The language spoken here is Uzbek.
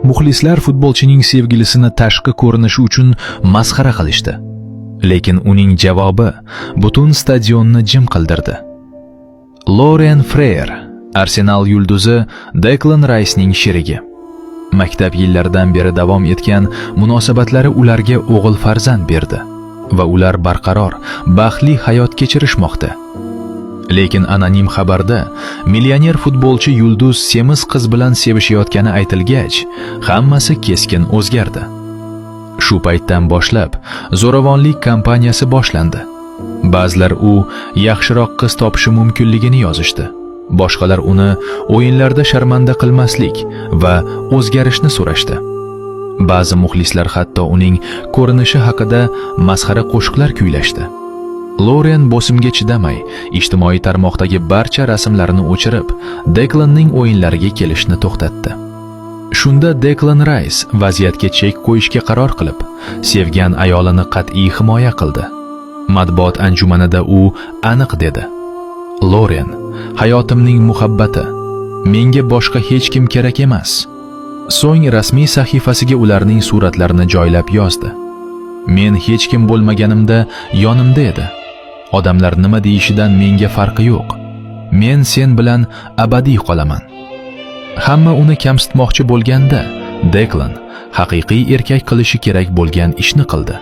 Muxlislar futbolchining sevgilisini tashqi ko'rinishi uchun masxara qilishdi. Lekin uning javobi butun stadionni jim qildirdi. Lorien Freer, Arsenal yulduzi Declan Rice'ning sherigi. Maktab yillaridan beri davom etgan munosabatlari ularga o'g'il farzand berdi va ular barqaror, baxtli hayot kechirishmoqda. Lekin anonim xabarda millioner futbolchi yulduz semiz qiz bilan sevishayotgani aytilgach, hammasi keskin o'zgardi. Shu paytdan boshlab zo'ravonlik kampaniyasi boshlandi. Ba'zilar u yaxshiroq qiz topishi mumkinligini yozishdi. Boshqalar uni o'yinlarda sharmanda qilmaslik va o'zgarishni so'rashdi. Ba'zi muxlislar hatto uning ko'rinishi haqida masxara qo'shiqlar kuylashdi. Lorien bosimga chidamay, ijtimoiy tarmoqdagi barcha rasmlarini o'chirib, Declanning o'yinlariga kelishni to'xtatdi. Shunda Declan Rice vaziyatga chek qo'yishga qaror qilib, sevgan ayolini qat'iy himoya qildi. Matbuot anjumanida u aniq dedi: "Lorien, hayotimning muhabbati, menga boshqa hech kim kerak emas." So'ng rasmiy sahifasiga ularning suratlarini joylab yozdi. "Men hech kim bo'lmaganimda yonimda edi. Odamlar nima deyishidan menga farqi yo'q. Men sen bilan abadiy qolaman." Hamma uni kamsitmoqchi bo'lganda, Declan haqiqiy erkak qilishi kerak bo'lgan ishni qildi.